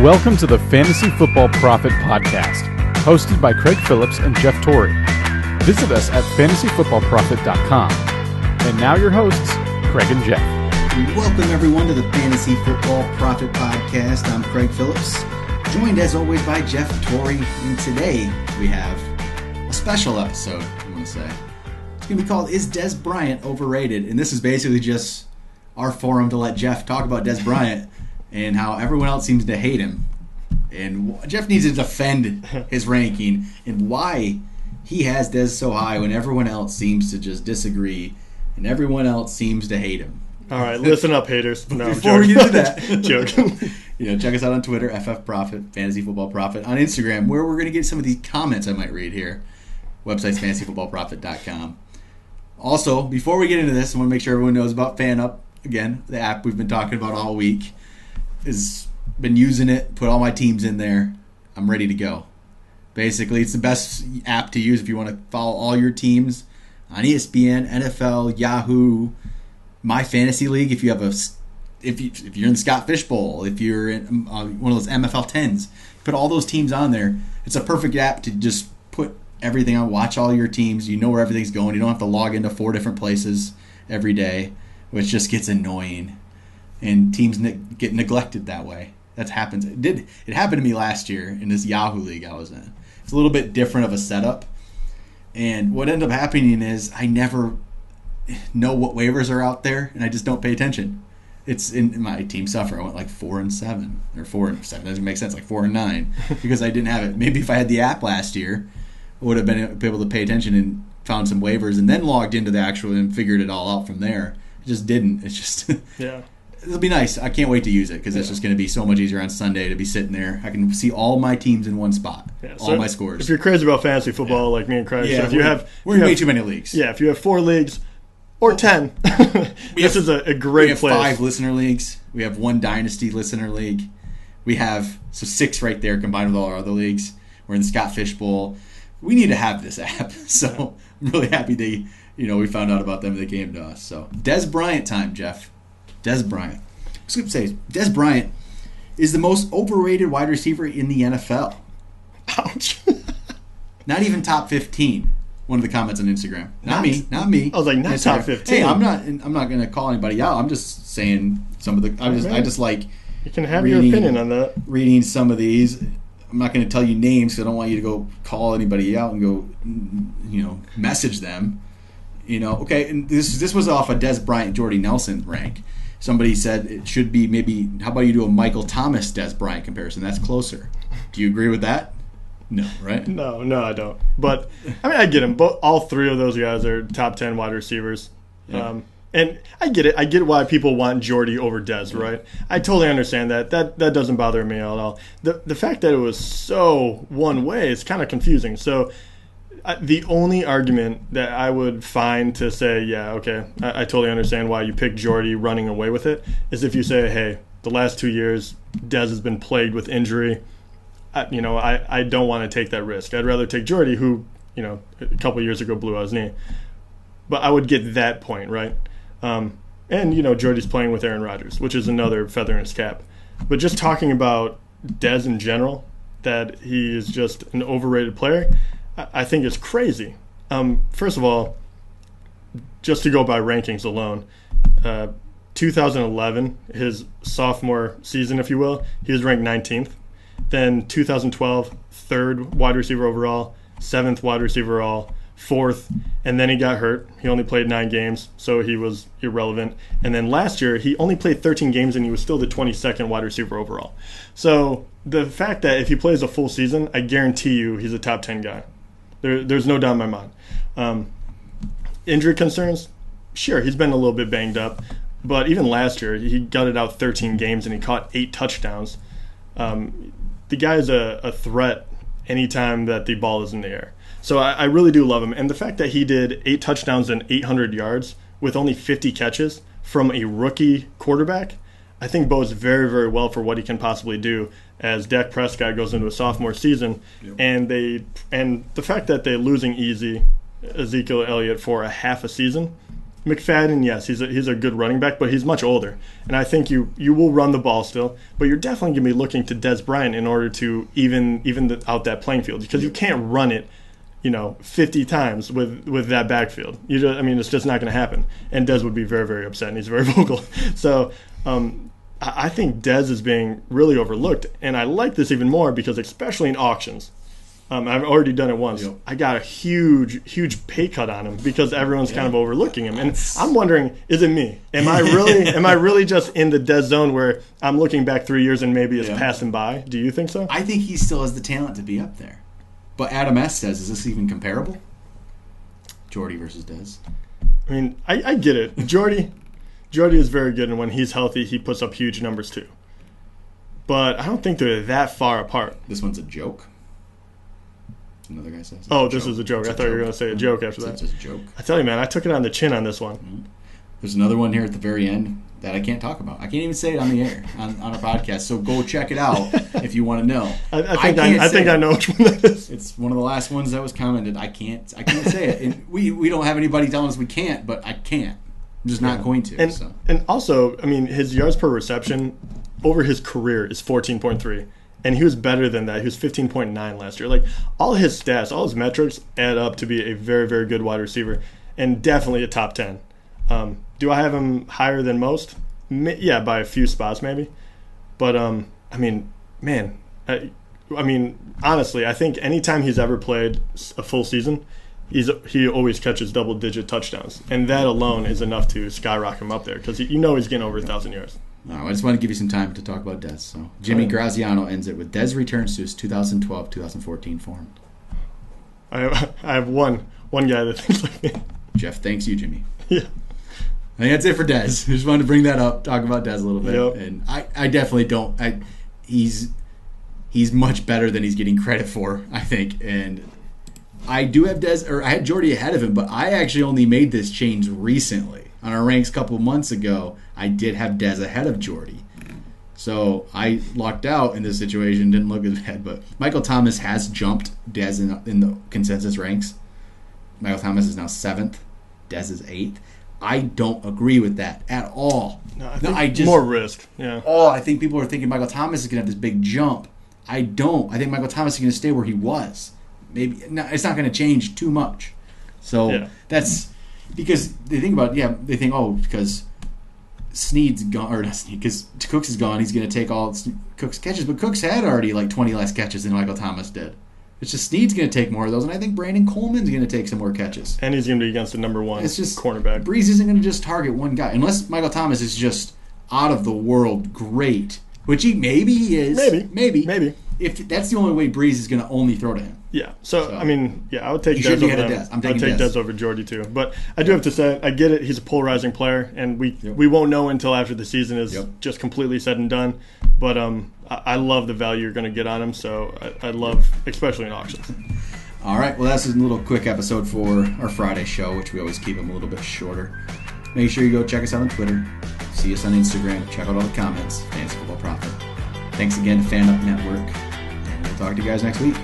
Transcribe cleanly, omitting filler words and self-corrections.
Welcome to the Fantasy Football Prophet Podcast, hosted by Craig Phillips and Jeff Torrey. Visit us at fantasyfootballprophet.com. And now your hosts, Craig and Jeff. Welcome everyone to the Fantasy Football Prophet Podcast. I'm Craig Phillips, joined as always by Jeff Torrey. And today we have a special episode, I'm going to say. It's going to be called Is Dez Bryant Overrated? And this is basically just our forum to let Jeff talk about Dez Bryant and how everyone else seems to hate him. And Jeff needs to defend his ranking and why he has Dez so high when everyone else seems to just disagree and everyone else seems to hate him. All right, listen up, haters. No, Before we do that, joking. Check us out on Twitter, FFProphet, Fantasy Football Prophet. On Instagram, where we're going to get some of these comments I might read here. Website's fantasyfootballprophet.com. Also, before we get into this, I want to make sure everyone knows about FanUp. Again, the app we've been talking about all week. Has been using it, put all my teams in there. I'm ready to go. Basically, it's the best app to use if you want to follow all your teams on ESPN, NFL, Yahoo, My Fantasy League. If you have if you're in the Scott Fish Bowl, if you're in one of those MFL 10s, put all those teams on there. It's a perfect app to just put everything on. Watch all your teams. You know where everything's going. You don't have to log into 4 different places every day, which just gets annoying. And teams get neglected that way. That happens. It happened to me last year in this Yahoo league I was in. It's a little bit different of a setup. And what ended up happening is I never know what waivers are out there, and I just don't pay attention. It's in my team suffer. I went like 4-7 or 4-7. Doesn't make sense. Like 4-9 because I didn't have it. Maybe if I had the app last year, I would have been able to pay attention and found some waivers and then logged into the actual and figured it all out from there. I just didn't. It's just yeah. It'll be nice. I can't wait to use it because it's just going to be so much easier on Sunday to be sitting there. I can see all my teams in one spot, all my scores. If you're crazy about fantasy football like me and Craig, so if we're in way too many leagues. Yeah, if you have 4 leagues or 10, this is a great place. We have 5 listener leagues. We have 1 dynasty listener league. We have 6 right there combined with all our other leagues. We're in the Scott Fish Bowl. We need to have this app. So I'm really happy we found out about them. They came to us. So Dez Bryant time, Jeff. Dez Bryant. I was going to say, Dez Bryant is the most overrated wide receiver in the NFL. Ouch. Not even top 15. One of the comments on Instagram. Not me. I was like, not top 15. Hey, I'm not going to call anybody out. I'm just saying some of the. I just like. You can have your opinion on that. Reading some of these. I'm not going to tell you names because I don't want you to go call anybody out and go, message them. Okay. And this was off a Dez Bryant, Jordy Nelson rank. Somebody said it should be maybe, how about you do a Michael Thomas Dez Bryant comparison? That's closer. Do you agree with that? No, right? No, I don't. But, I get them. All 3 of those guys are top 10 wide receivers. Yeah. And I get it. I get why people want Jordy over Dez, right? I totally understand that. That doesn't bother me at all. The fact that it was so one way is kind of confusing. So the only argument that I would find to say, yeah, okay, I totally understand why you picked Jordy running away with it, is if you say, hey, the last 2 years, Dez has been plagued with injury. I don't want to take that risk. I'd rather take Jordy, who, a couple of years ago blew out his knee. But I would get that point, right? And Jordy's playing with Aaron Rodgers, which is another feather in his cap. But just talking about Dez in general, that he is just an overrated player, I think it's crazy. First of all, just to go by rankings alone, 2011, his sophomore season, if you will, he was ranked 19th. Then 2012, 3rd wide receiver overall, 7th wide receiver overall, 4th, and then he got hurt. He only played 9 games, so he was irrelevant. And then last year, he only played 13 games, and he was still the 22nd wide receiver overall. So the fact that if he plays a full season, I guarantee you he's a top 10 guy. There's no doubt in my mind. Injury concerns? Sure, he's been a little bit banged up. But even last year, he gutted out 13 games and he caught 8 touchdowns. The guy is a threat anytime that the ball is in the air. So I really do love him. And the fact that he did 8 touchdowns and 800 yards with only 50 catches from a rookie quarterback, I think bodes very, very well for what he can possibly do as Dak Prescott goes into a sophomore season. Yep. And the fact that they're losing Ezekiel Elliott for a half a season, McFadden, yes, he's a good running back, but he's much older. And I think you will run the ball still, but you're definitely going to be looking to Dez Bryant in order to even out that playing field, because you can't run it, 50 times with that backfield. It's just not going to happen. And Dez would be very, very upset, and he's very vocal. So I think Dez is being really overlooked, and I like this even more because especially in auctions. I've already done it once. Yep. I got a huge pay cut on him because everyone's kind of overlooking him, and I'm wondering, is it me? Am I really just in the Dez zone where I'm looking back 3 years and maybe it's passing by? Do you think so? I think he still has the talent to be up there. But Adam S. says, is this even comparable? Jordy versus Dez. I mean, I get it. Jordy is very good, and when he's healthy, he puts up huge numbers too. But I don't think they're that far apart. This one's a joke. Another guy says. Oh, this is a joke. I thought you were going to say a joke after that. It's just a joke. I tell you, man, I took it on the chin on this one. Mm-hmm. There's another one here at the very end that I can't talk about. I can't even say it on the air on our podcast. So go check it out if you want to know. I think I know which one that is. It's one of the last ones that was commented. I can't say it. And we don't have anybody telling us we can't, but I can't. I'm just not going to. And also, his yards per reception over his career is 14.3. And he was better than that. He was 15.9 last year. Like, all his stats, all his metrics add up to be a very, very good wide receiver, and definitely a top 10. Do I have him higher than most? Yeah, by a few spots maybe. But, honestly, I think anytime he's ever played a full season, he always catches double-digit touchdowns. And that alone is enough to skyrocket him up there because he's getting over 1,000 yards. I just want to give you some time to talk about Dez. So Jimmy Graziano ends it with Dez returns to his 2012-2014 form. I have one guy that thinks like me. Jeff thanks you, Jimmy. Yeah. I think that's it for Dez. I just wanted to bring that up, talk about Dez a little bit. Yep. And I definitely don't. He's much better than he's getting credit for, I think. And I do have Dez, or I had Jordy ahead of him, but I actually only made this change recently. On our ranks a couple months ago, I did have Dez ahead of Jordy. So I lucked out in this situation, didn't look as bad. But Michael Thomas has jumped Dez in the consensus ranks. Michael Thomas is now 7th. Dez is 8th. I don't agree with that at all. I just more risk. Yeah. Oh, I think people are thinking Michael Thomas is going to have this big jump. I don't. I think Michael Thomas is going to stay where he was. Maybe it's not going to change too much. So that's... Because they think about, because Snead's gone, or not Snead, because Cooks is gone, he's going to take all Cooks' catches, but Cooks had already like 20 less catches than Michael Thomas did. It's just Snead's going to take more of those, and I think Brandon Coleman's going to take some more catches. And he's going to be against the number one cornerback. Breeze isn't going to just target one guy, unless Michael Thomas is just out of the world great, which maybe he is. Maybe. If that's the only way Breeze is going to only throw to him. Yeah. So I would take Dez over them. I'm taking Dez over Jordy too. But I do have to say, I get it. He's a polarizing player, and we won't know until after the season is just completely said and done. But I love the value you're going to get on him. So I love, especially in auctions. All right. Well, that's a little quick episode for our Friday show, which we always keep them a little bit shorter. Make sure you go check us out on Twitter. See us on Instagram. Check out all the comments. Fantasy Football Prophet. Thanks again to Fan Up Network. And we'll talk to you guys next week.